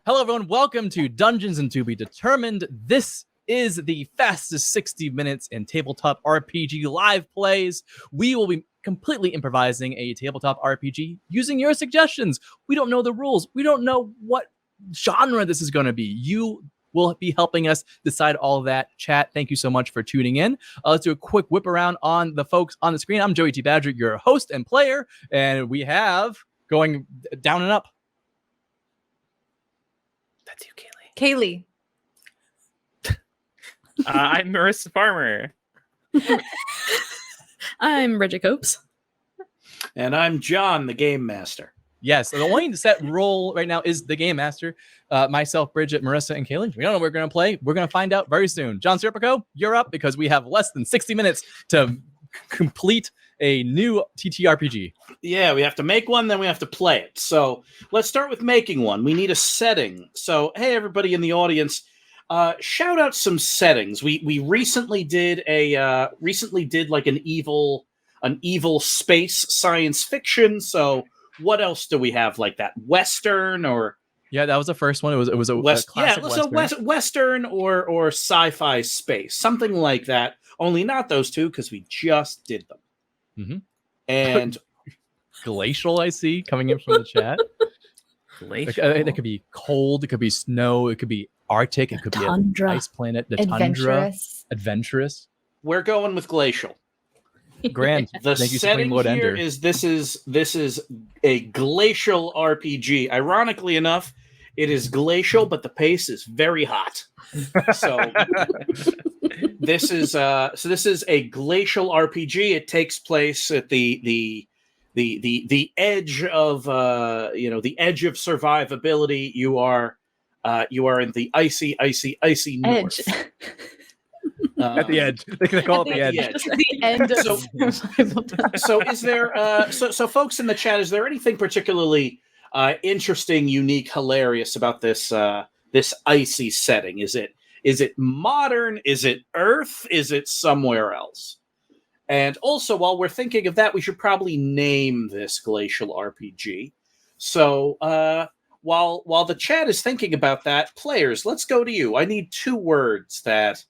Hello, everyone. Welcome to Dungeons and To Be Determined. This is the fastest 60 minutes in tabletop RPG live plays. We will be completely improvising a tabletop RPG using your suggestions. We don't know the rules. We don't know what genre this is going to be. You will be helping us decide all of that. Chat, thank you so much for tuning in. Let's do a quick whip around on the folks on the screen. I'm Joey T. Badger, your host and player, and we have going down and up. That's you, Kaylee. I'm Marissa Farmer. I'm Bridget Copes. And I'm John, the Game Master. Yes, the only set role right now is the Game Master. Myself, Bridget, Marissa, and Kaylee. We don't know what we're going to play. We're going to find out very soon. John Serpico, you're up because we have less than 60 minutes to complete a new TTRPG. Yeah, we have to make one, then we have to play it. So let's start with making one. We need a setting. So, hey, everybody in the audience, shout out some settings. We recently did like an evil space science fiction. So what else do we have like that? Western or yeah, that was the first one. It was a classic Western or sci-fi space, something like that. Only not those two because we just did them. Mm-hmm. And glacial, I see coming in from the chat. Glacial. It could be cold. It could be snow. It could be Arctic. It could be an ice planet. The tundra. Adventurous. We're going with glacial. Grand. The Thank you, setting Lord here Ender. is this is a glacial RPG. Ironically enough, it is glacial, but the pace is very hot. So this is a glacial RPG. It takes place at the edge of the edge of survivability. You are in the icy north. At the edge. They call it the edge. Just at the end of So is there so folks in the chat, is there anything particularly interesting, unique, hilarious about this icy setting? Is it modern? Is it Earth? Is it somewhere else? And also, while we're thinking of that, we should probably name this glacial RPG. So while the chat is thinking about that, players, let's go to you. I need 2 words that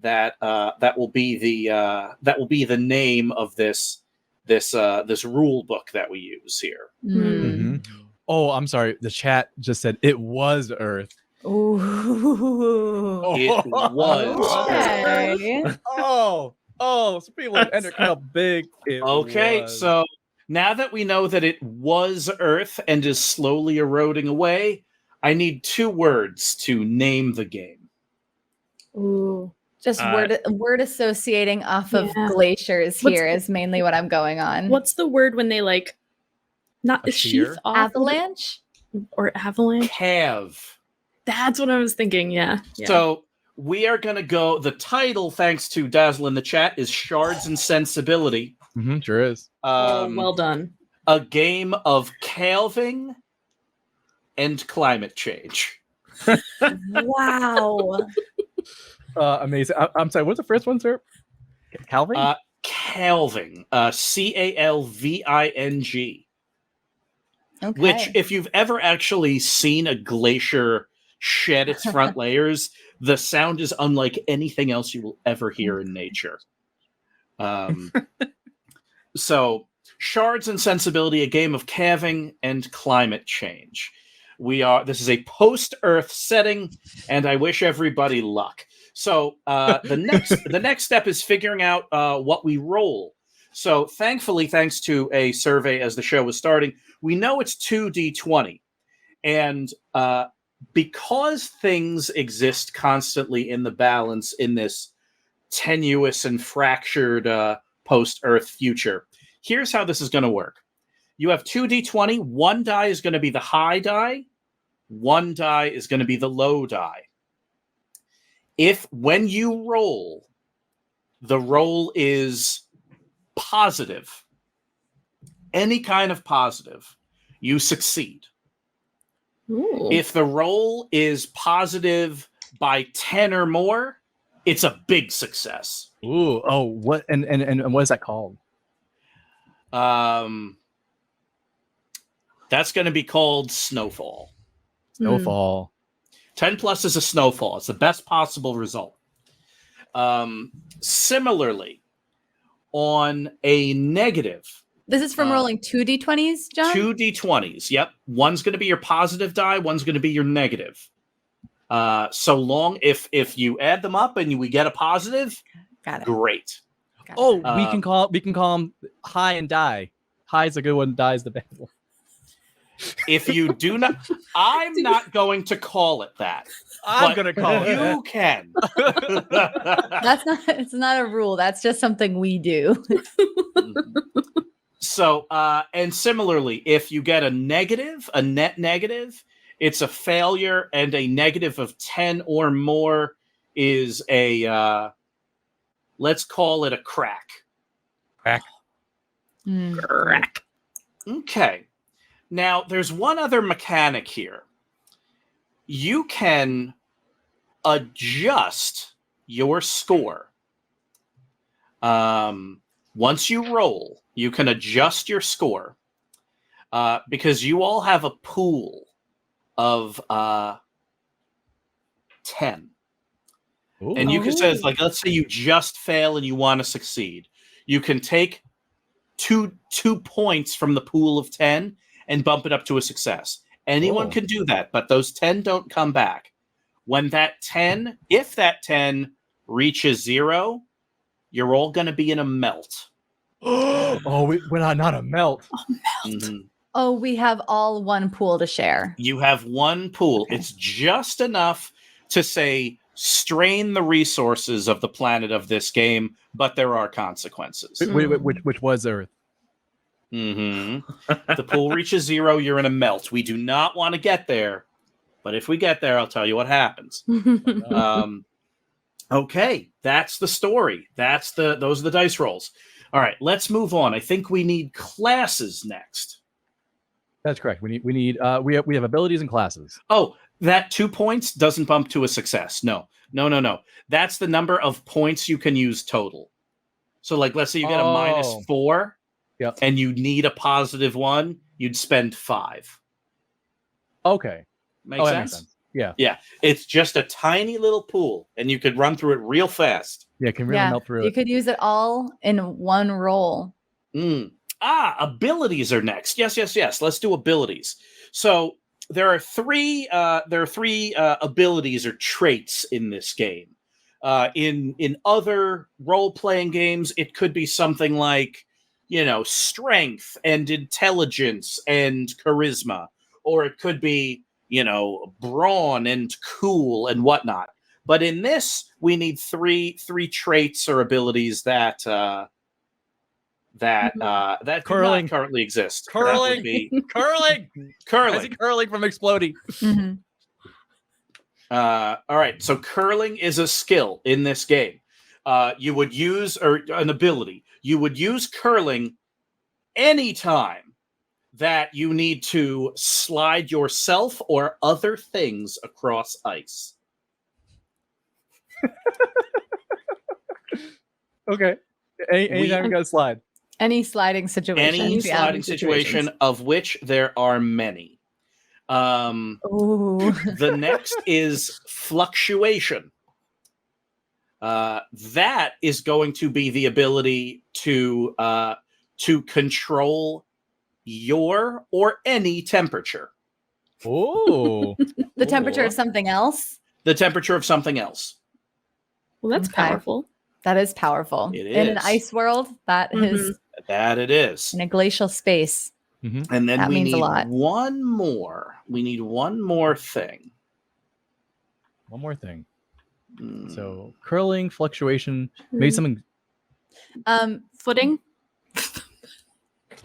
will be the name of this rule book that we use here. Mm-hmm. Oh, I'm sorry. The chat just said it was Earth. Ooh. It was. Okay. So people enter kind of big. So now that we know that it was Earth and is slowly eroding away, I need 2 words to name the game. Ooh. Just word associating off of glaciers here is mainly what I'm going on. What's the word when they like not sheath off? Avalanche? Or avalanche? Have. That's what I was thinking, yeah. So we are going to go, the title, thanks to Dazzle in the chat, is Shards and Sensibility. Mm-hmm, sure is. Well done. A game of calving and climate change. Wow. Amazing. I'm sorry, what's the first one, sir? Calving? Calving. Calving. Okay. Which, if you've ever actually seen a glacier shed its front layers, the sound is unlike anything else you will ever hear in nature. So, Shards and Sensibility, a game of calving and climate change. This is a post-Earth setting, and I wish everybody luck. So the next step is figuring out what we roll. So thankfully, thanks to a survey as the show was starting, we know it's 2d20. And because things exist constantly in the balance in this tenuous and fractured post-Earth future, here's how this is going to work. You have 2d20. 1 die is going to be the high die. 1 die is going to be the low die. If when you roll, the roll is positive, any kind of positive, you succeed. Ooh. If the roll is positive by 10 or more, it's a big success. Ooh, oh, what and what is that called? That's going to be called Snowfall. Snowfall. 10 plus is a snowfall. It's the best possible result. Similarly, on a negative, This is from rolling 2d20s, John? 2d20s. Yep. One's going to be your positive die. One's going to be your negative. So long, if you add them up and we get a positive, Got it. great. Got Oh, it. we can call them high and die. High is a good one. Die is the bad one. If you do not, I'm not going to call it that. I'm but gonna call it. You can. It's not a rule. That's just something we do. So, and similarly, if you get a net negative, it's a failure, and a negative of 10 or more is a, let's call it a crack. Crack. Okay. Now, there's one other mechanic here. You can adjust your score. Once you roll, you can adjust your score because you all have a pool of 10. Ooh. And you can say, like, let's say you just fail and you want to succeed. You can take two points from the pool of 10 and bump it up to a success. Anyone can do that, but those 10 don't come back. When if that 10 reaches 0, you're all going to be in a melt. We're not a melt. Mm-hmm. Oh, we have all one pool to share. You have one pool. Okay. It's just enough to say, strain the resources of the planet of this game, but there are consequences. Which was Earth. Mm-hmm. The pool reaches 0, you're in a melt. We do not want to get there, but if we get there, I'll tell you what happens. Okay, that's the story. Those are the dice rolls. All right, let's move on. I think we need classes next. That's correct. We have abilities and classes. Oh, that 2 points doesn't bump to a success. No. That's the number of points you can use total. So, like, let's say you get a -4. Yep. And you need a +1, you'd spend 5. Okay. Makes sense? That makes sense. Yeah. Yeah. It's just a tiny little pool, and you could run through it real fast. Yeah, can really melt through You it. could use it all in one roll. Abilities are next. Yes. Let's do abilities. So there are three abilities or traits in this game. In other role-playing games, it could be something like, strength and intelligence and charisma, or it could be, brawn and cool and whatnot. But in this, we need three traits or abilities that do not currently exist. Curling. That would be Curling. curling. I see curling from exploding. Mm-hmm. All right, so curling is a skill in this game. You would use, or an ability. You would use curling anytime that you need to slide yourself or other things across ice. Okay. Anytime we got to slide. Any sliding situation. Any sliding situation, of which there are many. Ooh. The next is fluctuation. That is going to be the ability to control your or any temperature. Oh. The temperature of something else. The temperature of something else. Well, that's Okay. powerful. That is powerful. It In an is. ice world, that is That it is. in a glacial space. Mm-hmm. And then That we means a need lot. one more. We need one more thing. One more thing. Hmm. So curling, fluctuation, maybe something. Footing.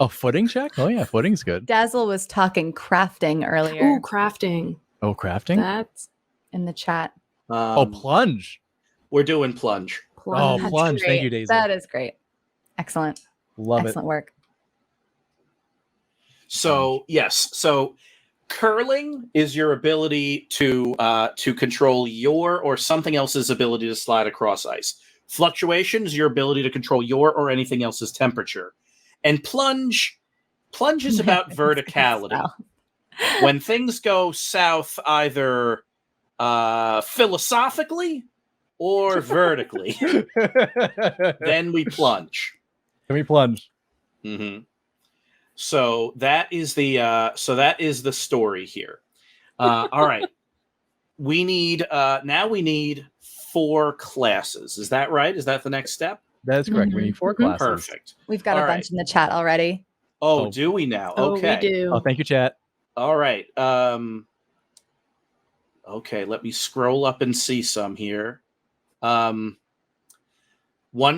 A footing check? Oh yeah, footing's good. Dazzle was talking crafting earlier Ooh, crafting. Oh, crafting. That's in the chat. Plunge. We're doing plunge. Oh, That's plunge. great. Thank you, Daisy. That is great. Excellent. Love Excellent work. So yes, so curling is your ability to control your or something else's ability to slide across ice. Fluctuation is your ability to control your or anything else's temperature. And plunge is about verticality. When things go south, either philosophically or vertically. Then we plunge. Can we plunge? Mm-hmm. So that is the story here. All right. We need 4 classes. Is that right? Is that the next step? That is correct. We need 4 classes. Perfect. We've got All a bunch in the chat already. Oh, do we now? Okay. Oh, we do. Oh, thank you, chat. All right. Okay, let me scroll up and see some here. One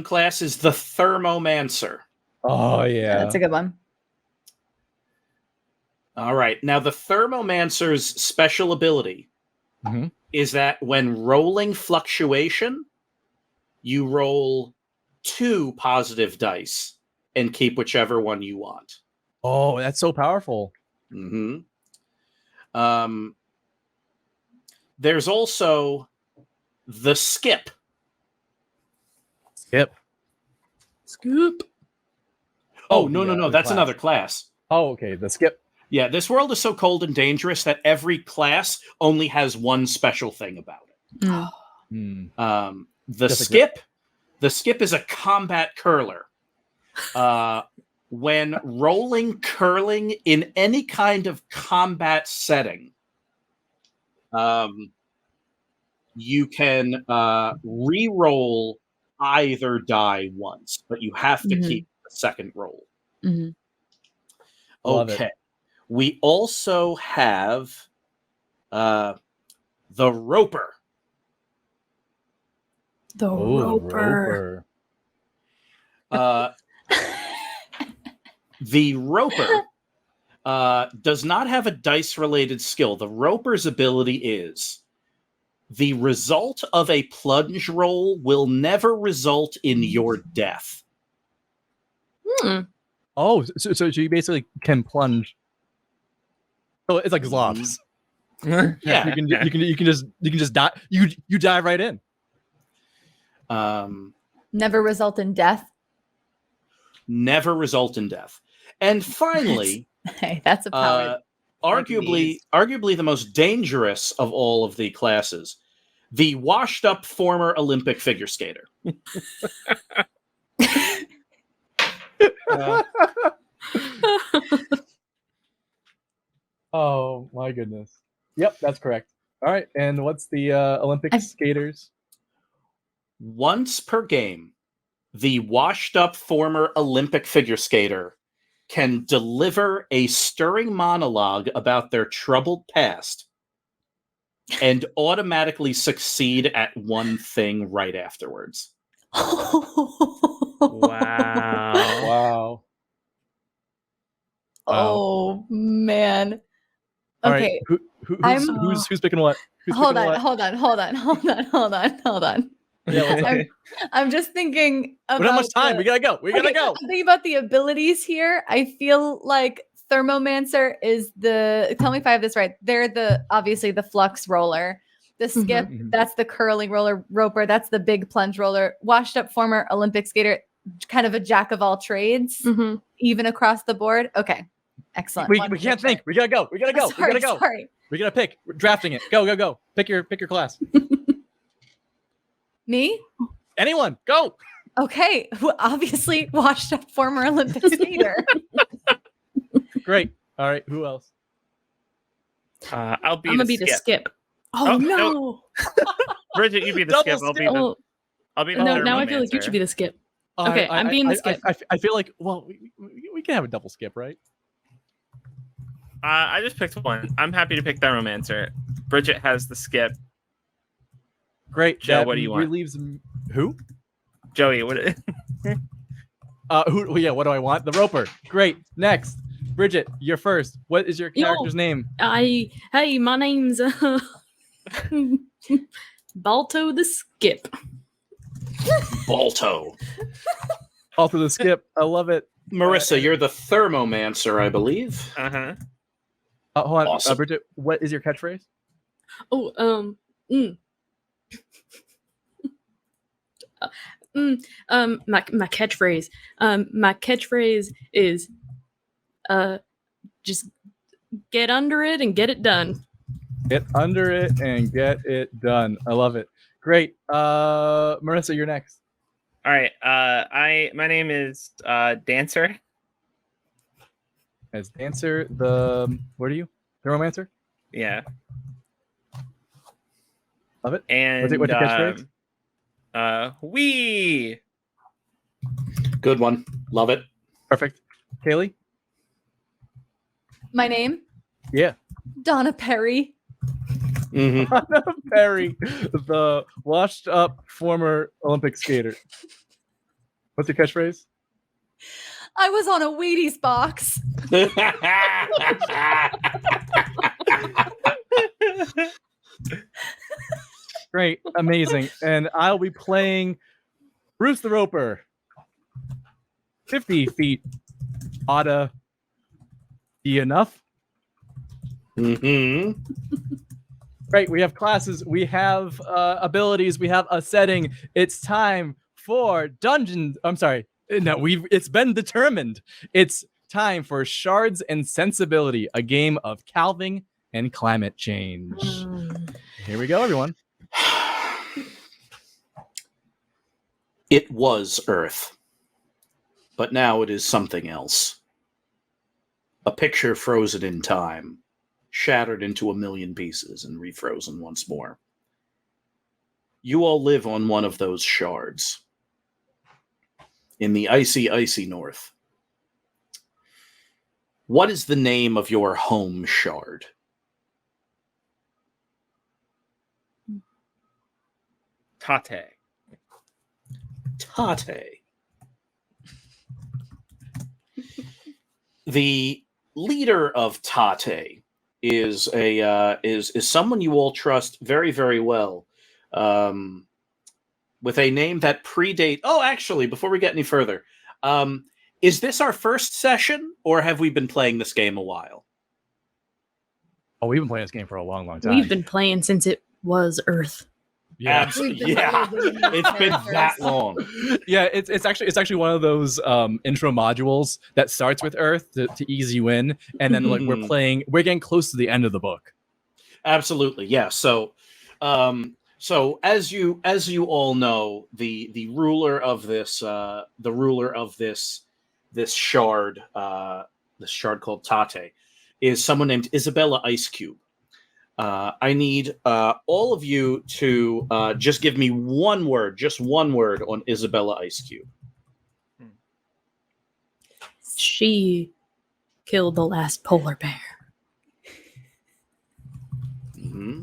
class is the Thermomancer. Oh, yeah. That's a good one. All right. Now, the Thermomancer's special ability is that when rolling fluctuation, you roll 2 positive dice and keep whichever one you want. Oh, that's so powerful. There's also the Skip. Scoop. Oh, no. That's another class. Oh, okay. The Skip. Yeah, this world is so cold and dangerous that every class only has one special thing about it. The Skip is a combat curler. When rolling curling in any kind of combat setting, you can re-roll either die once, but you have to keep the second roll. Okay. We also have the Roper. The Roper. The Roper does not have a dice-related skill. The Roper's ability is the result of a plunge roll will never result in your death. Oh, so you basically can plunge. So it's like Zlovs. Yeah, you can just die. You dive right in. Never result in death. Never result in death. And finally, Hey, that's a power. arguably the most dangerous of all of the classes, the washed-up former Olympic figure skater. Oh my goodness. Yep, that's correct. All right, and what's the Olympic skaters? Once per game, the washed-up former Olympic figure skater can deliver a stirring monologue about their troubled past and automatically succeed at one thing right afterwards. Wow. Oh man. All Okay. right, who's picking what? Hold on. Yeah, I'm just thinking about we don't have much time. We gotta go. I'm thinking about the abilities here. I feel like Thermomancer is tell me if I have this right. They're obviously the flux roller. The Skip, that's the curling roller. Roper, that's the big plunge roller. Washed up former Olympic skater, kind of a jack of all trades, even across the board. Okay. Excellent. We can't think. We gotta go. Sorry. We gotta pick. We're drafting it. Go. Pick your class. Me? Anyone, go. Okay. Obviously, washed up former Olympic skater. Great. All right. Who else? I'm gonna be the Skip. Oh, no. no. Bridget, you be the Double Skip. I'll be the No, now I feel like you should be the Skip. Okay, I'm being the Skip. I feel like, well, we can have a double skip, right? I just picked one. I'm happy to pick Thermomancer. Bridget has the Skip. Great. Joe, That what do you want? relieves who? Joey, what? Who? Yeah. What do I want? The Roper. Great. Next, Bridget, you're first. What is your character's name? Hey, my name's Balto the Skip. Balto. Balto the Skip. I love it. Marissa, you're the Thermomancer, I believe. Uh-huh. Hold on, Awesome. Bridget. What is your catchphrase? My catchphrase. My catchphrase is just get under it and get it done. Get under it and get it done. I love it. Great. Marissa, you're next. All right. My name is Dancer. As Dancer, what are you? Neuromancer? Yeah. Love it. And What's your catchphrase? we. Good one. Love it. Perfect. Kaylee? My name? Yeah. Donna Perry. Mhm. Anna Perry, the washed up former Olympic skater. What's your catchphrase? I was on a Wheaties box. Great. Amazing. And I'll be playing Bruce the Roper. 50 feet. Oughta be enough. Mhm. Right. We have classes. We have abilities. We have a setting. It's time for dungeons. I'm sorry. No, it's been determined. It's time for Shards and Sensibility, a game of calving and climate change. Here we go, everyone. It was Earth, but now it is something else. A picture frozen in time, shattered into a million pieces and refrozen once more. You all live on one of those shards. In the icy, icy north. What is the name of your home shard? Tate. Tate. The leader of Tate is someone you all trust very, very well. With a name that predate. Oh, actually, before we get any further, is this our first session, or have we been playing this game a while? Oh, we've been playing this game for a long, long time. We've been playing since it was Earth. Yeah. Absolutely. Yeah, it's been that long. Yeah, it's actually one of those intro modules that starts with Earth to ease you in, and then like we're getting close to the end of the book. Absolutely, yeah. So as you all know, the ruler of this shard, this shard called Tate, is someone named Isabella Ice Cube. I need all of you to just give me one word on Isabella Ice Cube. She killed the last polar bear. Mm-hmm.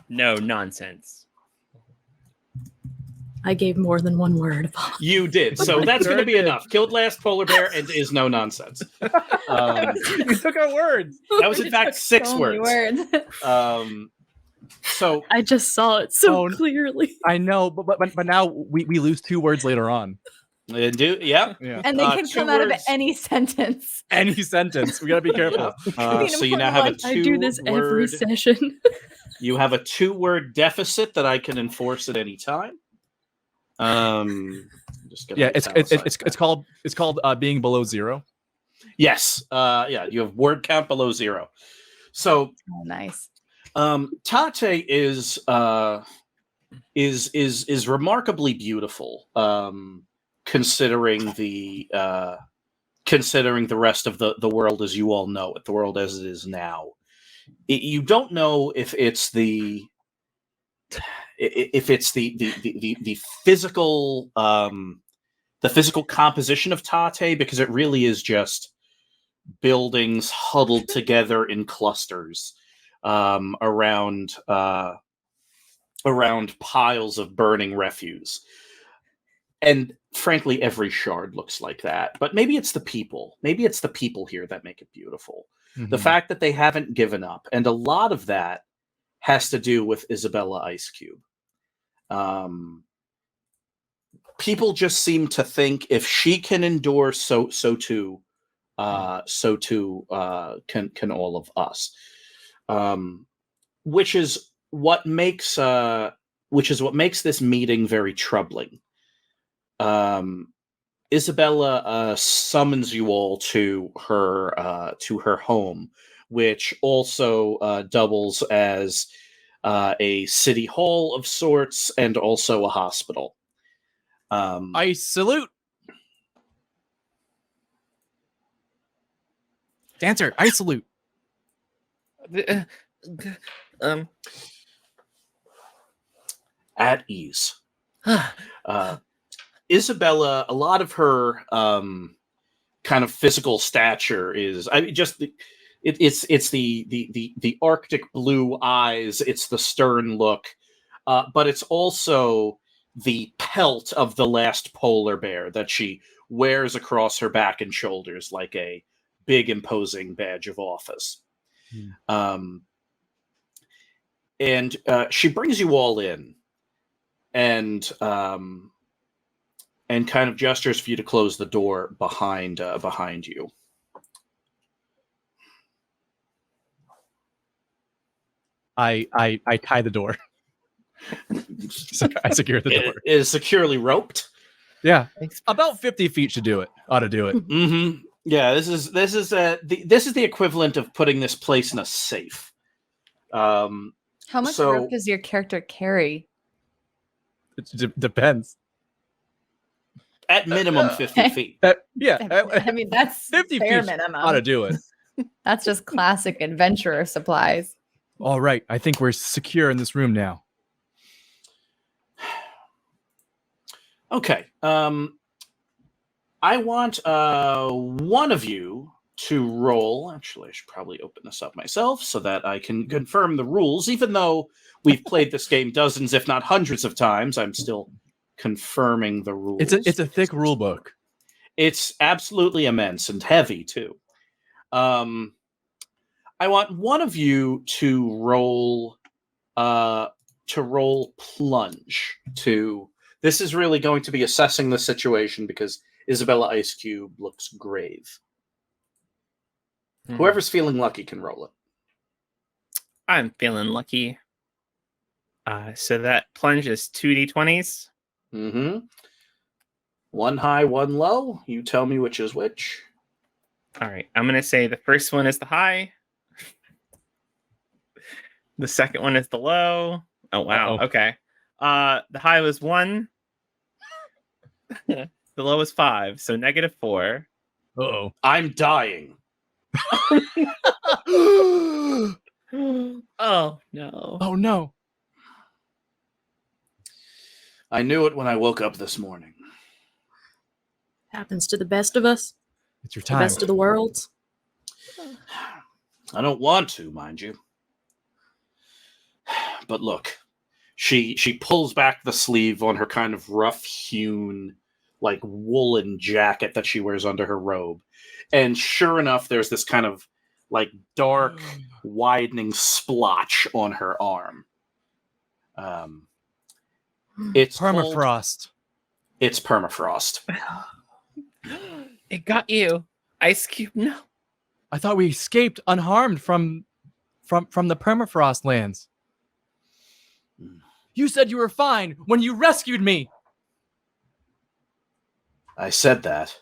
No nonsense. I gave more than one word. You did, so that's going to be enough. Killed last polar bear and is no nonsense. You took our words. That was in fact 6 words. So I just saw it so clearly. I know, but now we lose 2 words later on. Yeah. And they can come out of any sentence. Any sentence. We gotta be careful. So you now have a 2-word. I do this every session. You have a 2-word deficit that I can enforce at any time. It's called being below 0. Yes. You have word count below 0. So nice. Tate is remarkably beautiful. Considering the rest of the world as you all know it, the world as it is now. You don't know if it's the physical composition of Tate, because it really is just buildings huddled together in clusters around piles of burning refuse. And frankly, every shard looks like that. But maybe it's the people. Maybe it's the people here that make it beautiful. Mm-hmm. The fact that they haven't given up. And a lot of that has to do with Isabella Ice Cube. People just seem to think if she can endure, so too can all of us. Which is what makes this meeting very troubling. Isabella summons you all to her home, which also doubles as a city hall of sorts and also a hospital. I salute. Dancer, I salute. At ease. Isabella, a lot of her kind of physical stature is, I mean, just it's the Arctic blue eyes, it's the stern look, but it's also the pelt of the last polar bear that she wears across her back and shoulders like a big imposing badge of office. And she brings you all in and kind of gestures for you to close the door behind you. I tie the door. I secure the door. It is securely roped. Yeah, about 50 feet should do it. Ought to do it. Mm-hmm. Yeah, this is the equivalent of putting this place in a safe. How much rope does your character carry? It depends. At minimum 50 feet. Yeah, I mean, that's 50 fair feet minimum. ought to do it. That's just classic adventurer supplies. All right, I think we're secure in this room now. Okay. I want one of you to roll. Actually, I should probably open this up myself so that I can confirm the rules. Even though we've played this game dozens, if not hundreds of times, I'm still confirming the rules. It's a thick rule book. It's absolutely immense and heavy too. I want one of you to roll plunge. This is really going to be assessing the situation because Isabella Ice Cube looks grave. Whoever's feeling lucky can roll it. I'm feeling lucky. So that plunge is 2d20s. Mm-hmm. One high, one low. You tell me which is which. All right. I'm going to say the first one is the high. The second one is the low. Oh, wow. Uh-oh. Okay. The high was 1. The low was 5. So -4. Uh-oh. I'm dying. Oh, no. Oh, no. I knew it when I woke up this morning. Happens to the best of us. It's your The time. best of the worlds. I don't want to, mind you. But look, she pulls back the sleeve on her kind of rough-hewn, like woolen jacket that she wears under her robe. And sure enough, there's this kind of like dark, widening splotch on her arm. It's Permafrost. It's permafrost. It got you. Ice Cube, no. I thought we escaped unharmed from the permafrost lands. You said you were fine when you rescued me. I said that.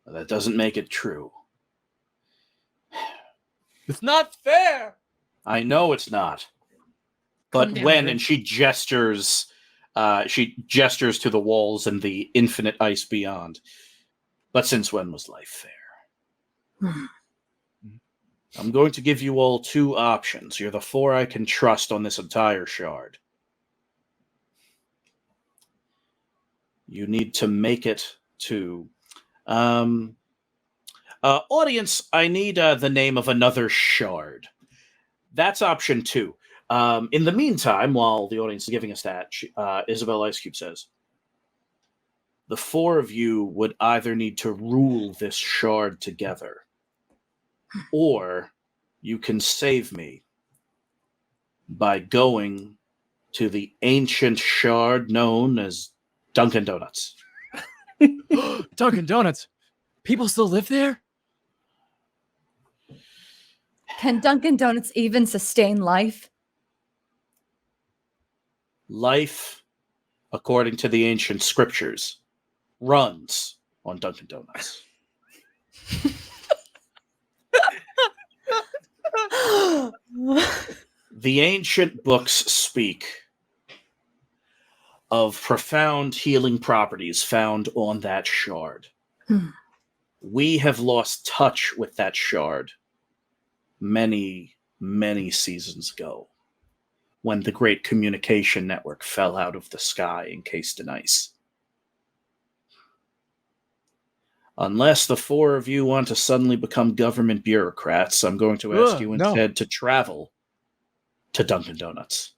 But that doesn't make it true. It's not fair. I know it's not. But Calm down, when, Bridge. and she gestures to the walls and the infinite ice beyond. But since when was life fair? I'm going to give you all 2 options. You're the 4 I can trust on this entire shard. You need to make it to... audience, I need the name of another shard. That's option 2. In the meantime, while the audience is giving us that, Isabel Ice Cube says, the 4 of you would either need to rule this shard together, or you can save me by going to the ancient shard known as Dunkin' Donuts. Dunkin' Donuts. People still live there? Can Dunkin' Donuts even sustain life? Life, according to the ancient scriptures, runs on Dunkin' Donuts. The ancient books speak of profound healing properties found on that shard. We have lost touch with that shard many, many seasons ago, when the great communication network fell out of the sky encased in ice. Unless the four of you want to suddenly become government bureaucrats, I'm going to ask you instead to travel to Dunkin' Donuts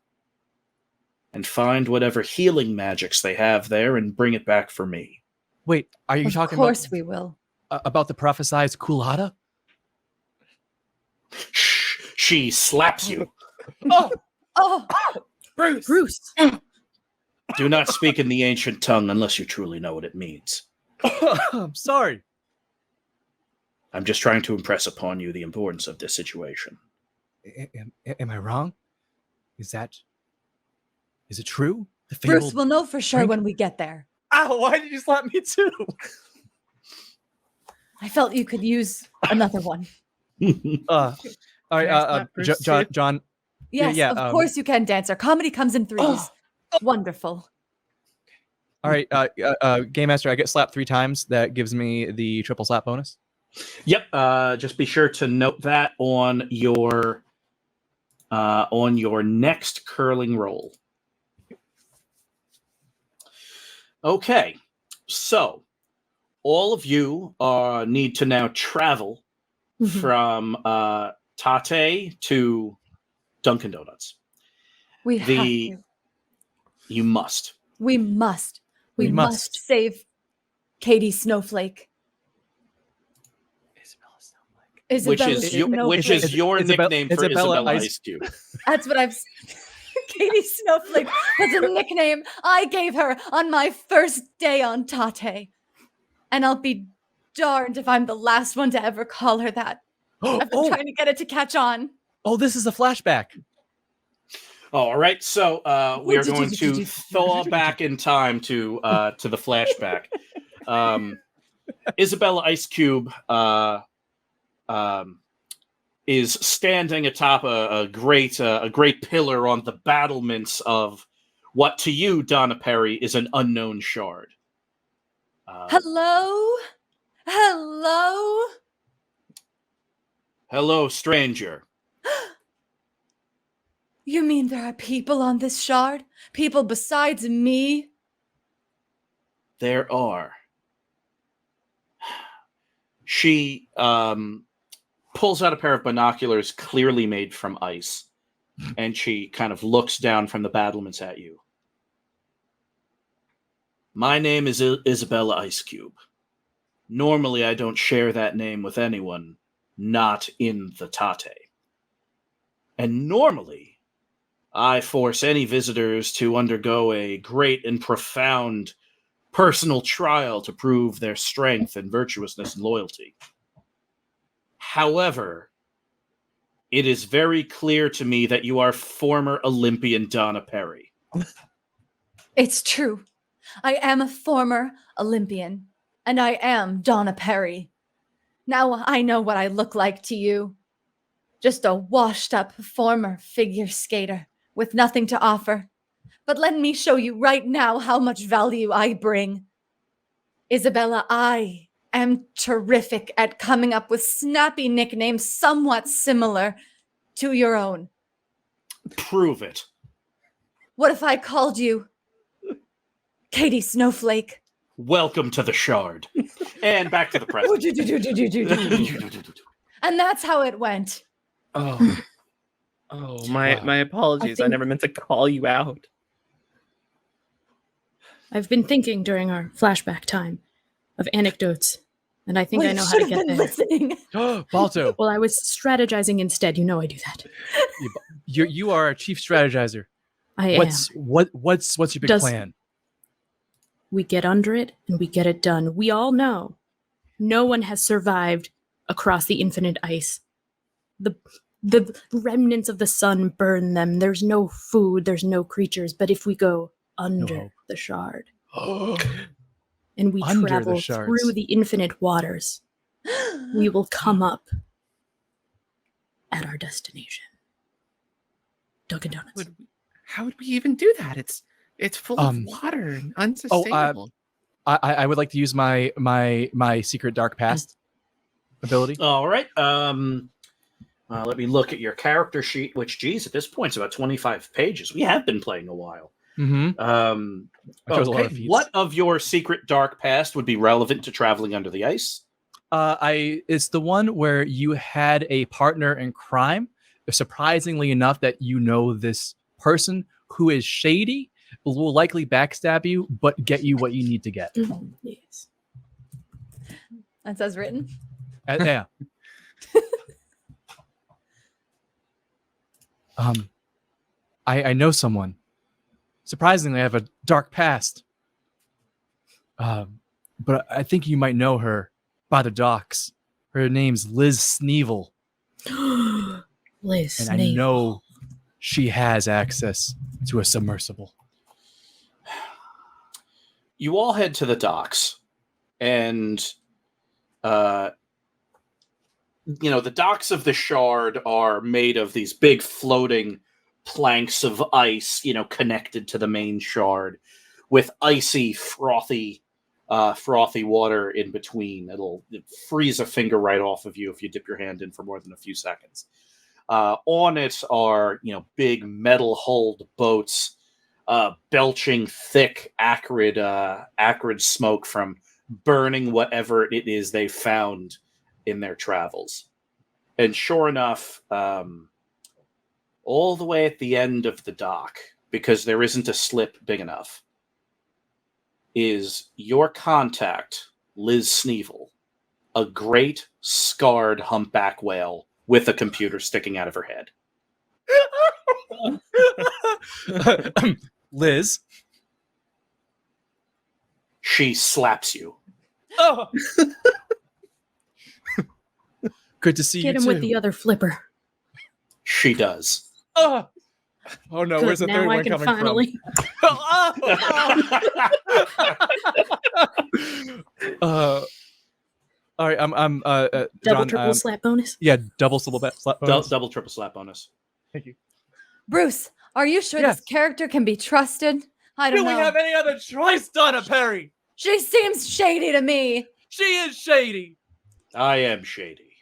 and find whatever healing magics they have there and bring it back for me. Wait, are you talking Of course we will. about the prophesized Kulada? Shh, she slaps you. Oh, Bruce. Do not speak in the ancient tongue unless you truly know what it means. I'm sorry. I'm just trying to impress upon you the importance of this situation. Am I wrong? Is it true? The Bruce fabled will know for sure drink? when we get there. Ow, why did you slap me too? I felt you could use another one. All right, Can I slap Bruce too? John. Yes, yeah, of course you can, Dancer. Comedy comes in threes. Wonderful. All right, Game Master, I get slapped 3 times. That gives me the triple slap bonus. Yep. Just be sure to note that on your next curling roll. Okay, so all of you need to now travel from Tate to Dunkin' Donuts. We have to. You must. We must. We We must must. save Katie Snowflake. Isabella Which is your nickname for Isabella Ice Cube. That's what I've. Katie Snowflake was a nickname I gave her on my first day on Tate, and I'll be darned if I'm the last one to ever call her that. I've been trying to get it to catch on. Oh, this is a flashback. All right, so we are going to thaw back in time to the flashback. Isabella Ice Cube is standing atop a great pillar on the battlements of what to you, Donna Perry, is an unknown shard. Hello? Hello? Hello, stranger. You mean there are people on this shard? People besides me? There are. She pulls out a pair of binoculars clearly made from ice, and she kind of looks down from the battlements at you. My name is Isabella Ice Cube. Normally, I don't share that name with anyone, not in the Tate. And normally, I force any visitors to undergo a great and profound personal trial to prove their strength and virtuousness and loyalty. However, it is very clear to me that you are former Olympian Donna Perry. It's true. I am a former Olympian, and I am Donna Perry. Now I know what I look like to you. Just a washed-up former figure skater with nothing to offer. But let me show you right now how much value I bring. Isabella, I am terrific at coming up with snappy nicknames somewhat similar to your own. Prove it. What if I called you Katie Snowflake? Welcome to the Shard. And back to the present. And that's how it went. Oh, my apologies. I never meant to call you out. I've been thinking during our flashback time of anecdotes, and I think Well, I know you how to should get have been there. listening. Balto, Well, I was strategizing instead. You know I do that. you are our chief strategizer. I am. What's your big plan? We get under it and we get it done. We all know no one has survived across the infinite ice. The remnants of the sun burn them. There's no food, there's no creatures. But if we go under the shard and we Under the travel shards. through the infinite waters, we will come up at our destination. Dunkin' Donuts. How would we even do that? It's full of water and unsustainable. I would like to use my secret dark past ability. All right. Let me look at your character sheet, which, geez, at this point, is about 25 pages. We have been playing a while. Mm-hmm. I chose a lot of feats. What of your secret dark past would be relevant to traveling under the ice? It's the one where you had a partner in crime. Surprisingly enough, that you know this person who is shady, will likely backstab you, but get you what you need to get. Yes. That's as written. Yeah. I know someone. Surprisingly, I have a dark past. But I think you might know her by the docks. Her name's Liz Sneevil. Liz And Sneevil. I know she has access to a submersible. You all head to the docks, and the docks of the Shard are made of these big floating planks of ice, connected to the main Shard, with icy, frothy water in between. It'll freeze a finger right off of you if you dip your hand in for more than a few seconds. On it are, big metal-hulled boats, belching thick, acrid smoke from burning whatever it is they found in their travels. And sure enough, all the way at the end of the dock, because there isn't a slip big enough, is your contact, Liz Sneevil, a great scarred humpback whale with a computer sticking out of her head. Liz. She slaps you. Oh. Good to see you Get him too. with the other flipper. She does. Oh no, Good, where's the now third I one can coming finally... from? All right, I'm Double, John, triple slap bonus? Yeah, double slap bonus. Double, triple slap bonus. Thank you. Bruce, are you sure Yes. this character can be trusted? I don't Do know. we have any other choice, Donna Perry? She seems shady to me. She is shady. I am shady.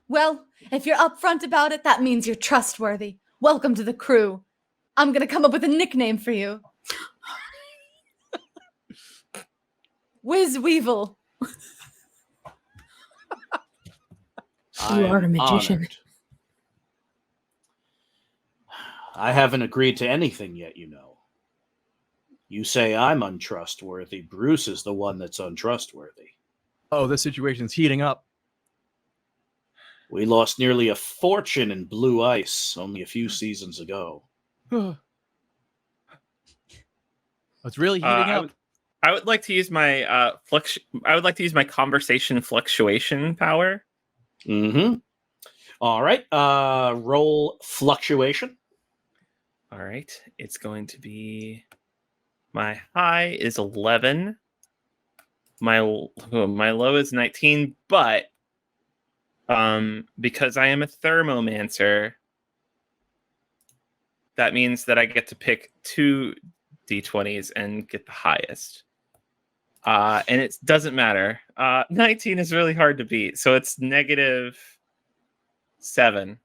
Well, if you're upfront about it, that means you're trustworthy. Welcome to the crew. I'm gonna come up with a nickname for you. Whiz Weevil. You are a I'm magician. honored. I haven't agreed to anything yet, You say I'm untrustworthy. Bruce is the one that's untrustworthy. Oh, the situation's heating up. We lost nearly a fortune in blue ice only a few seasons ago. It's really heating up. I would like to use my I would like to use my conversation fluctuation power. Mm-hmm. All right. Roll fluctuation. All right. It's going to be my high is 11. My low is 19, but because I am a thermomancer, that means that I get to pick 2 d20s and get the highest. And it doesn't matter. 19 is really hard to beat, so it's -7.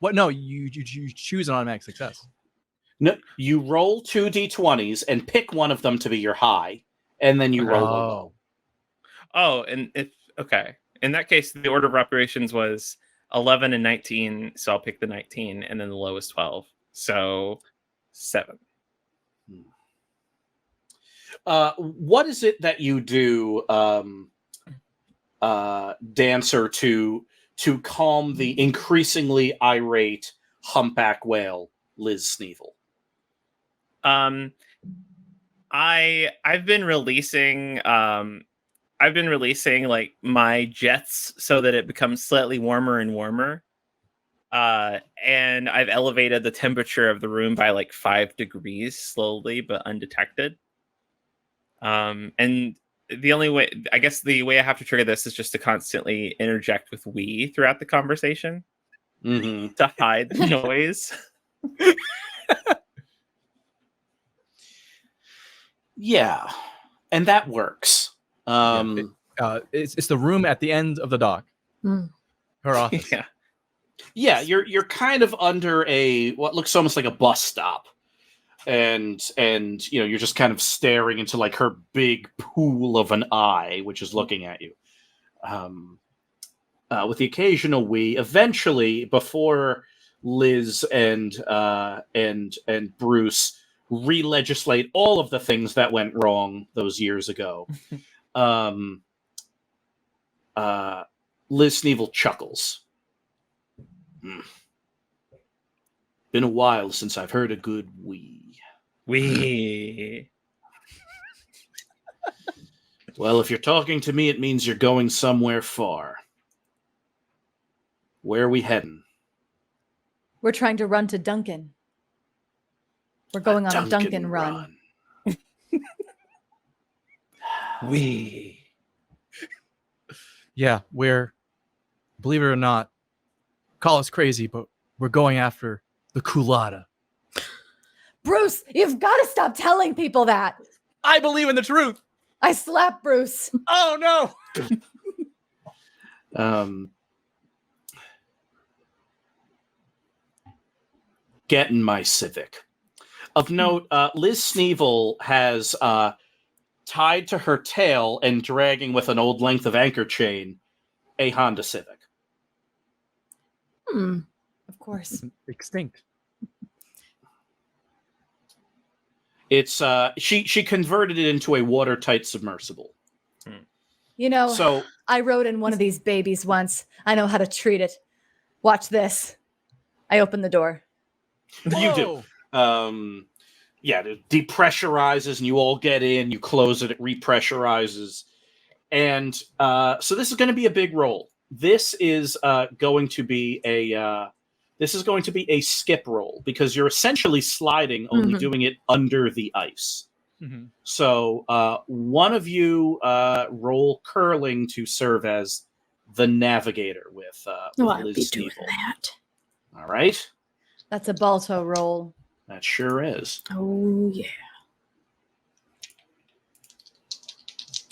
What? No, you choose an automatic success. No, you roll 2 d20s and pick one of them to be your high, and then you roll a low. Oh, and okay. In that case, the order of operations was 11 and 19, so I'll pick the 19, and then the low is 12, so 7. What is it that you do, Dancer, to calm the increasingly irate humpback whale, Liz Sneevil? I've been releasing like my jets so that it becomes slightly warmer and warmer. And I've elevated the temperature of the room by like 5 degrees slowly but undetected. And the only way, I guess the way I have to trigger this is just to constantly interject with "we" throughout the conversation to hide the noise. Yeah, and that works. It's the room at the end of the dock. Hmm. Her office. Yeah, you're kind of under what looks almost like a bus stop. And you're just kind of staring into like her big pool of an eye, which is looking at you. With the occasional "we," eventually, before Liz and Bruce re-legislate all of the things that went wrong those years ago, Liz Sneevil chuckles. Been a while since I've heard a good "we." We. Well, if you're talking to me, it means you're going somewhere far. Where are we heading? We're trying to run to Duncan. We're going on a Duncan run. We. Yeah, believe it or not, call us crazy, but we're going after the Kulada. Bruce, you've got to stop telling people that. I believe in the truth. I slapped Bruce. Oh no. Get in my Civic. Of note, Liz Sneevil has tied to her tail and dragging with an old length of anchor chain a Honda Civic. Of course. Extinct. It's she converted it into a watertight submersible. You know, So I rode in one of these babies once. I know how to treat it. Watch this. I open the door. you do. It depressurizes and you all get in, you close it, it repressurizes. And so this is going to be a big roll. This is going to be a skip roll because you're essentially sliding, only doing it under the ice. So one of you roll curling to serve as the navigator with I'll Liz be Sneevil. doing that. All right. That's a Balto roll. That sure is. Oh yeah.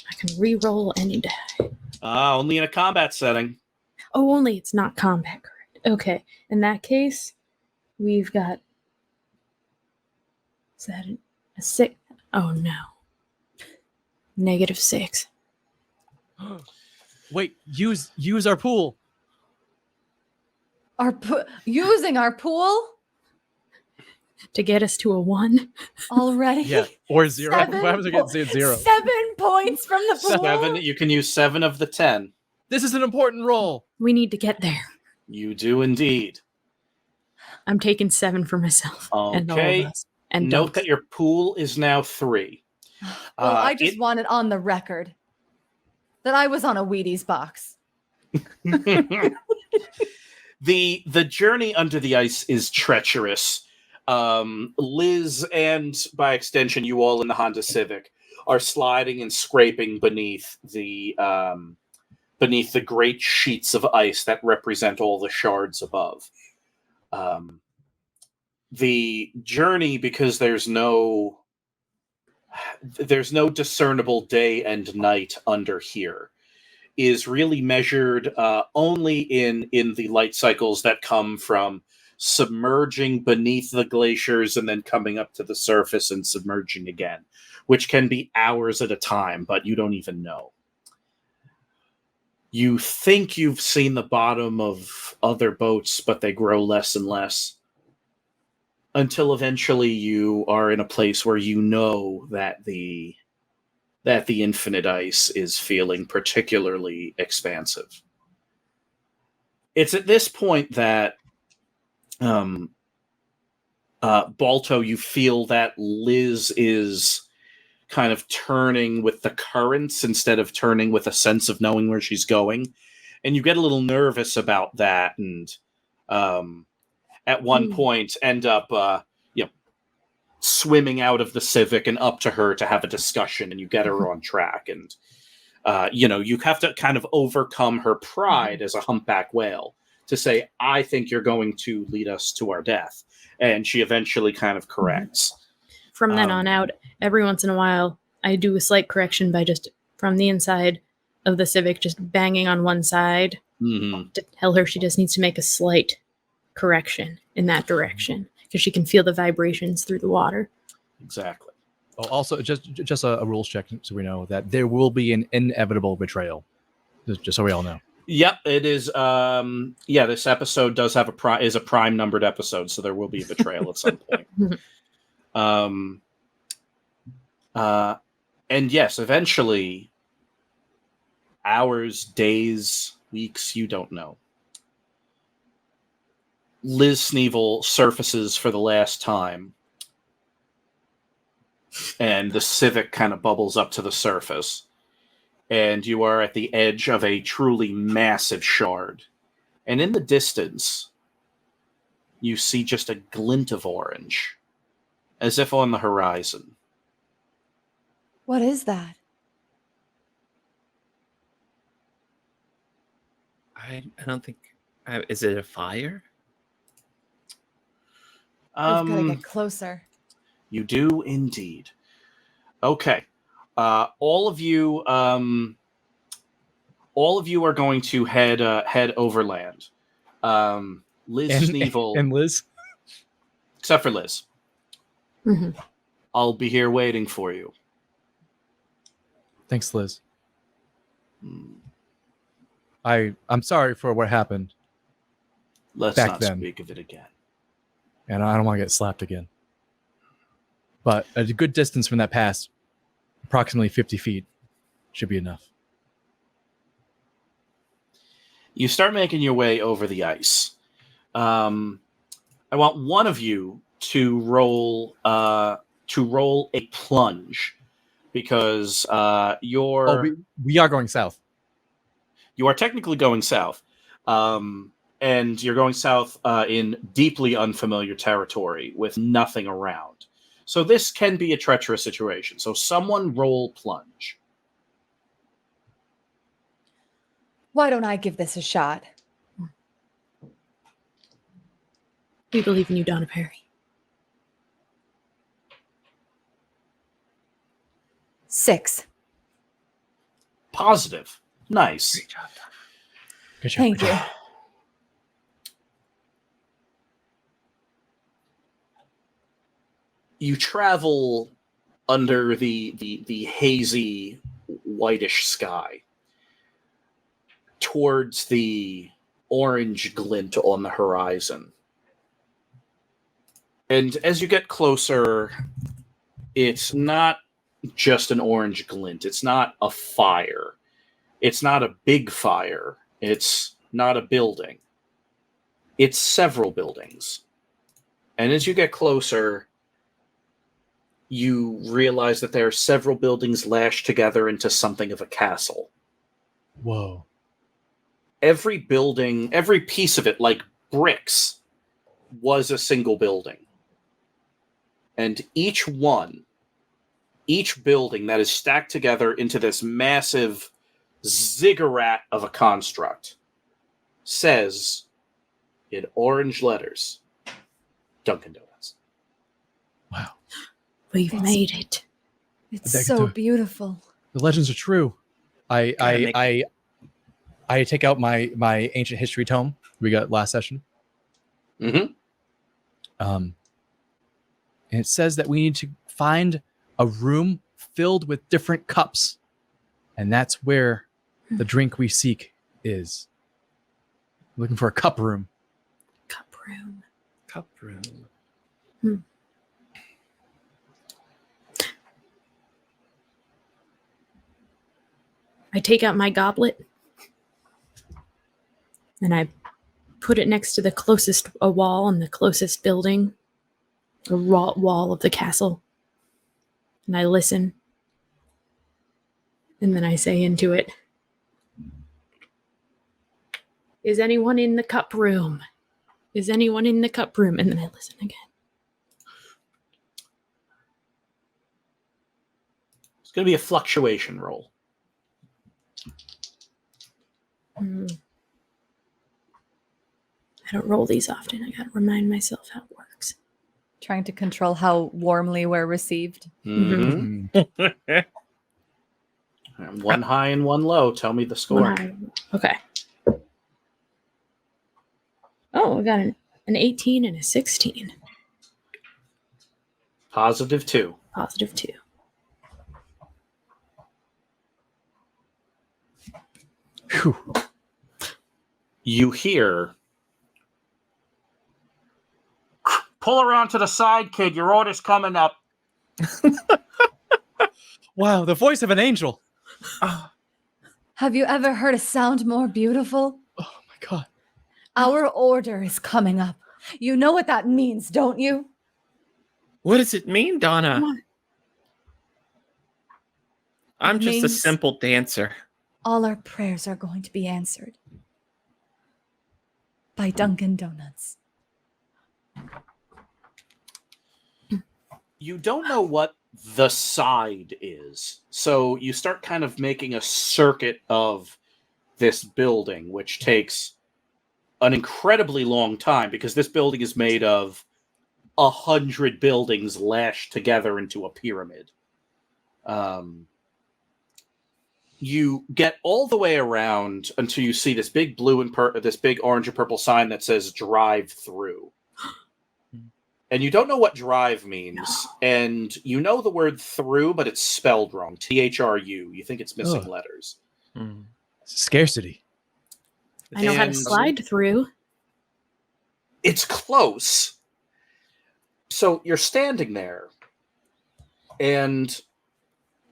I can re-roll any die. Only in a combat setting. Oh, only it's not combat, correct? Okay. In that case, we've got. Is that a 6? Oh no. -6. Wait, use our pool. Using our pool To get us to a 1. already? Yeah, or 0. What 7 happens if I get 0? 7 points from the pool. 7. You can use 7 of the 10. This is an important roll. We need to get there. You do indeed. I'm taking 7 for myself. And all Okay. of us. And Note don't. that your pool is now 3. Well, I just want it on the record that I was on a Wheaties box. The journey under the ice is treacherous. Liz and by extension you all in the Honda Civic are sliding and scraping beneath the great sheets of ice that represent all the shards above. The journey, because there's no discernible day and night under here, is really measured only in the light cycles that come from submerging beneath the glaciers and then coming up to the surface and submerging again, which can be hours at a time, but you don't even know. You think you've seen the bottom of other boats, but they grow less and less until eventually you are in a place where you know that the infinite ice is feeling particularly expansive. It's at this point that Balto, you feel that Liz is kind of turning with the currents instead of turning with a sense of knowing where she's going. And you get a little nervous about that. And at one point end up, swimming out of the Civic and up to her to have a discussion, and you get her on track. And, you have to kind of overcome her pride as a humpback whale to say, I think you're going to lead us to our death. And she eventually kind of corrects. From then on out, every once in a while, I do a slight correction by just from the inside of the Civic, just banging on one side to tell her she just needs to make a slight correction in that direction because she can feel the vibrations through the water. Exactly. Oh, also, just a rules check so we know that there will be an inevitable betrayal. Just so we all know. Yep, it is. This episode does have is a prime numbered episode, so there will be a betrayal at some point. And yes, eventually, hours, days, weeks, you don't know. Liz Sneevil surfaces for the last time, and the Civic kind of bubbles up to the surface, and you are at the edge of a truly massive shard. And in the distance, you see just a glint of orange, as if on the horizon. What is that? I don't think. Is it a fire? We've got to get closer. You do indeed. Okay. All of you are going to head overland. Liz Sneevil and Liz, except for Liz. Mm-hmm. I'll be here waiting for you. Thanks, Liz. I'm sorry for what happened, Let's back not then. speak of it again. and I don't want to get slapped again. But at a good distance from that pass, approximately 50 feet, should be enough. You start making your way over the ice. I want one of you to roll a plunge, because you're. Oh, we are going south. You are technically going south, and you're going south in deeply unfamiliar territory with nothing around. So this can be a treacherous situation. So someone roll plunge. Why don't I give this a shot? We believe in you, Donna Perry. 6. Positive. Nice. Great job, Donna. Good job. Thank you. You travel under the hazy whitish sky towards the orange glint on the horizon. And as you get closer, it's not just an orange glint. It's not a fire. It's not a big fire. It's not a building. It's several buildings. And as you get closer, you realize that there are several buildings lashed together into something of a castle. Whoa. Every building, every piece of it, like bricks, was a single building. And each building that is stacked together into this massive ziggurat of a construct says, in orange letters, Dunkin' Donuts. Wow. We've made it. It's so beautiful. The legends are true. I take out my ancient history tome we got last session. Mm-hmm. And it says that we need to find a room filled with different cups. And that's where the drink we seek is. Looking for a cup room. Cup room. Cup room. I take out my goblet and I put it next to the closest wall in the closest building, the wall of the castle. And I listen. And then I say into it, "Is anyone in the cup room? Is anyone in the cup room?" And then I listen again. going to be a fluctuation roll. I don't roll these often. I gotta remind myself how it works. Trying to control how warmly we're received. Mm-hmm. One high and one low. Tell me the score. One high. Okay. Oh, we got an 18 and a 16. Positive 2. Positive 2. Whew. You hear, pull around to the side, kid. Your order's coming up. Wow, the voice of an angel. Have you ever heard a sound more beautiful? Oh my god. Our order is coming up. You know what that means, don't you? What does it mean, Donna? What? I'm It just a means- simple dancer. All our prayers are going to be answered by Dunkin' Donuts. You don't know what the side is. So you start kind of making a circuit of this building, which takes an incredibly long time because this building is made of 100 buildings lashed together into a pyramid. You get all the way around until you see this big blue and this big orange and purple sign that says drive through. And you don't know what drive means. And you know the word through, but it's spelled wrong. THRU. You think it's missing letters. Scarcity. I know how to And slide through. it's close. So you're standing there, and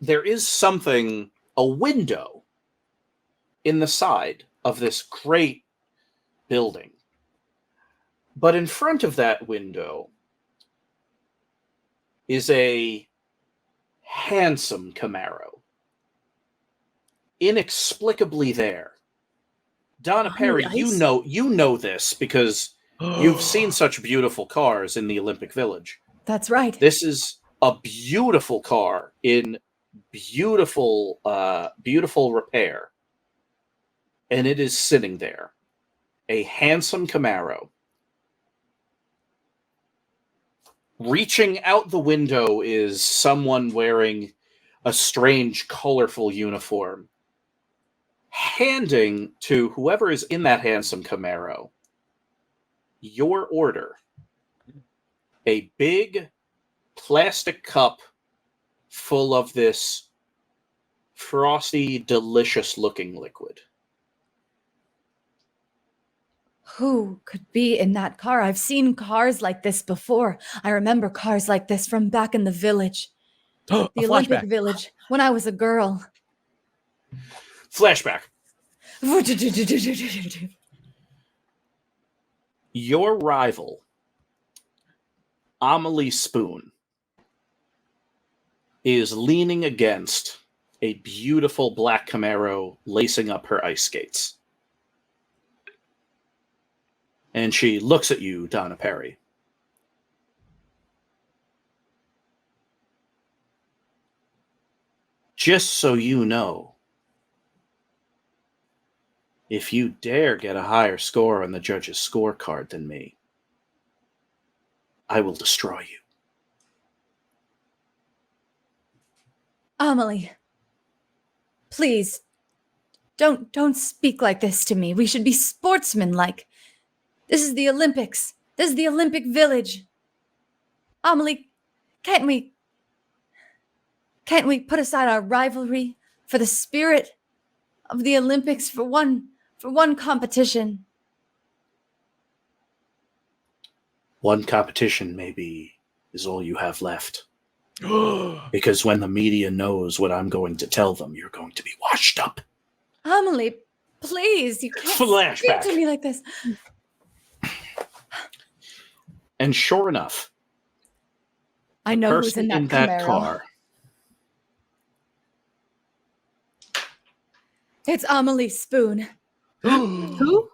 there is something, a window in the side of this great building. But in front of that window is a handsome Camaro. Inexplicably there. Donna Perry, nice. you know this because you've seen such beautiful cars in the Olympic Village. That's right. This is a beautiful car in beautiful repair. And it is sitting there. A handsome Camaro. Reaching out the window is someone wearing a strange, colorful uniform, handing to whoever is in that handsome Camaro your order. A big plastic cup full of this frosty, delicious-looking liquid. Who could be in that car? I've seen cars like this before. I remember cars like this from back in the village. A The Olympic flashback. Village, when I was a girl. Flashback. Your rival, Amelie Spoon, is leaning against a beautiful black Camaro lacing up her ice skates. And she looks at you, Donna Perry. Just so you know, if you dare get a higher score on the judge's scorecard than me, I will destroy you. Amelie, please, don't speak like this to me. We should be sportsmanlike. This is the Olympics. This is the Olympic Village. Amelie, can't we put aside our rivalry for the spirit of the Olympics for one competition? One competition, maybe, is all you have left. Because when the media knows what I'm going to tell them, you're going to be washed up. Amelie, please, you can't Flashback. speak to me like this. And sure enough, I know who's person in that Camaro. car. It's Amelie Spoon. Who?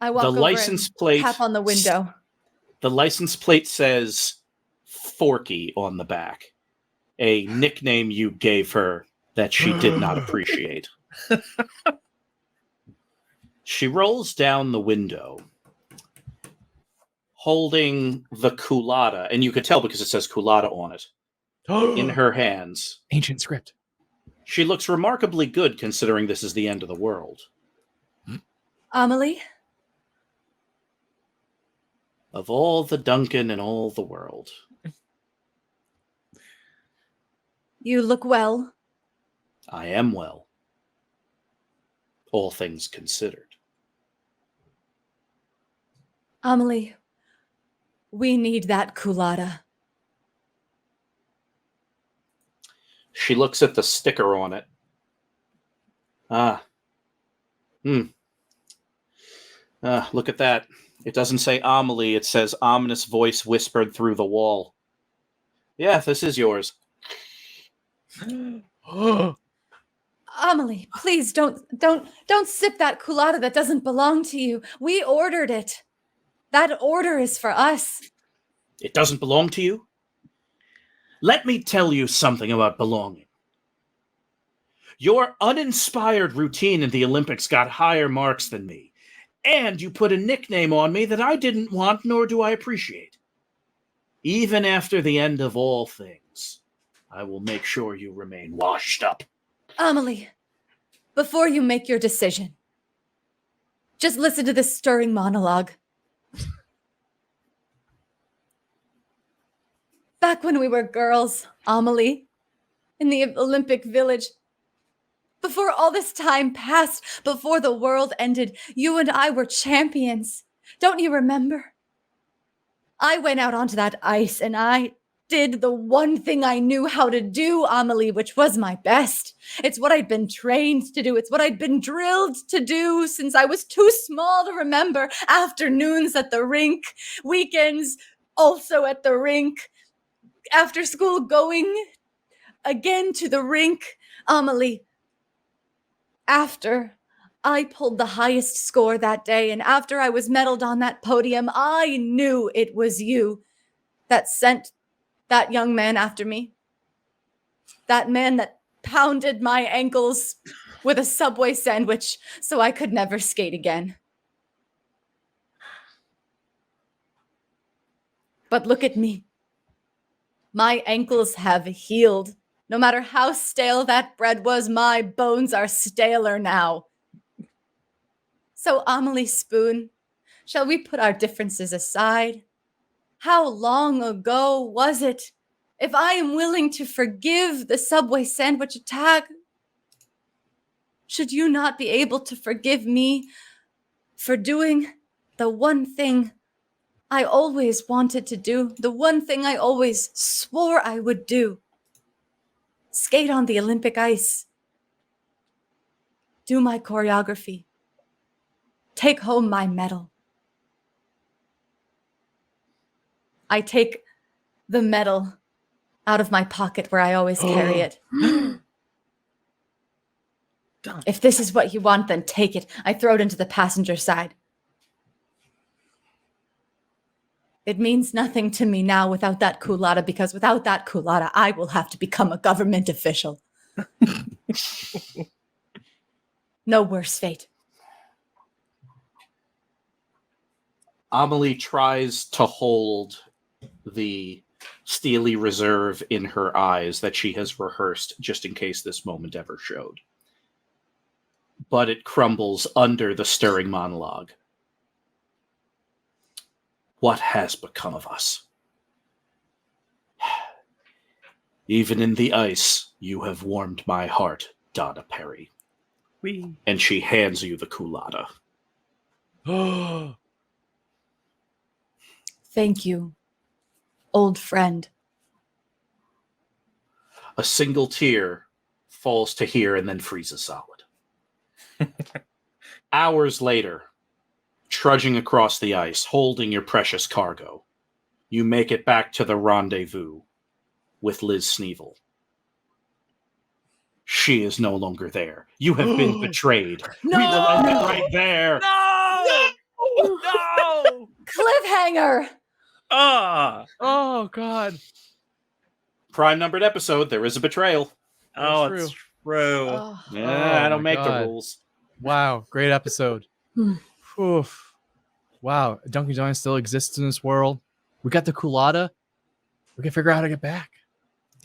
I walk The over license and plate. tap on the window. The license plate says Forky on the back. a nickname you gave her that she did not appreciate. She rolls down the window, holding the culotta, and you could tell because it says culotta on it, in her hands. Ancient script. She looks remarkably good considering this is the end of the world. Amelie? Of all the Duncan in all the world. You look well. I am well. All things considered. Amelie, we need that culotta. She looks at the sticker on it. Look at that. It doesn't say Amelie, it says ominous voice whispered through the wall. Yeah, this is yours. Amelie, please don't sip that culotta that doesn't belong to you. We ordered it. That order is for us. It doesn't belong to you? Let me tell you something about belonging. Your uninspired routine in the Olympics got higher marks than me, and you put a nickname on me that I didn't want nor do I appreciate. Even after the end of all things, I will make sure you remain washed up. Amelie, before you make your decision, just listen to this stirring monologue. Back when we were girls, Amelie, in the Olympic Village, before all this time passed, before the world ended, you and I were champions. Don't you remember? I went out onto that ice and I did the one thing I knew how to do, Amelie, which was my best. It's what I'd been trained to do. It's what I'd been drilled to do since I was too small to remember. Afternoons at the rink, weekends also at the rink, after school going again to the rink. Amelie, after I pulled the highest score that day and after I was medaled on that podium, I knew it was you that sent that young man after me. That man that pounded my ankles with a Subway sandwich so I could never skate again. But look at me. My ankles have healed. No matter how stale that bread was, my bones are staler now. So, Amelie Spoon, shall we put our differences aside? How long ago was it? If I am willing to forgive the Subway sandwich attack, should you not be able to forgive me for doing the one thing I always wanted to do, the one thing I always swore I would do? Skate on the Olympic ice. Do my choreography. Take home my medal. I take the medal out of my pocket where I always carry it. If this is what you want, then take it. I throw it into the passenger side. It means nothing to me now without that culotta, because without that culotta, I will have to become a government official. No worse fate. Amelie tries to hold the steely reserve in her eyes that she has rehearsed just in case this moment ever showed. But it crumbles under the stirring monologue. What has become of us? Even in the ice, you have warmed my heart, Donna Perry. And she hands you the culotta. Thank you, old friend. A single tear falls to here and then freezes solid. Hours later, trudging across the ice, holding your precious cargo, you make it back to the rendezvous with Liz Sneevil. She is no longer there. You have been betrayed. No! We will end it right there. No! No! Cliffhanger! Ah! Oh, God. prime numbered episode, there is a betrayal. Oh, true. it's true. Oh. Yeah, I don't my make God. the rules. Wow, great episode. Hmm. Oof. Wow, Dunkin' Donuts still exists in this world. We got the Culata. We can figure out how to get back.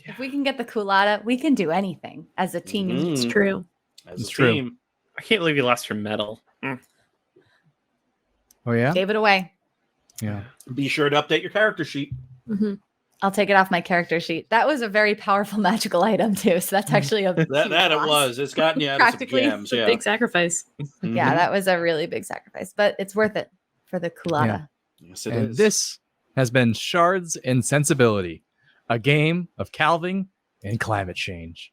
If we can get the Culata, we can do anything as a team. Mhm. It's true. As It's a true. team. I can't believe you lost your medal. Oh yeah, Gave it away. yeah. Be sure to update your character sheet. Hmm. I'll take it off my character sheet. That was a very powerful magical item too. So that's actually a That huge it loss. was. It's gotten you out of some Practically. jams. Yeah. Big sacrifice. Yeah, Mhm. that was a really big sacrifice, but it's worth it for the Culata. Yes, it And is. this has been Shards and Sensibility, a game of Calving and climate change.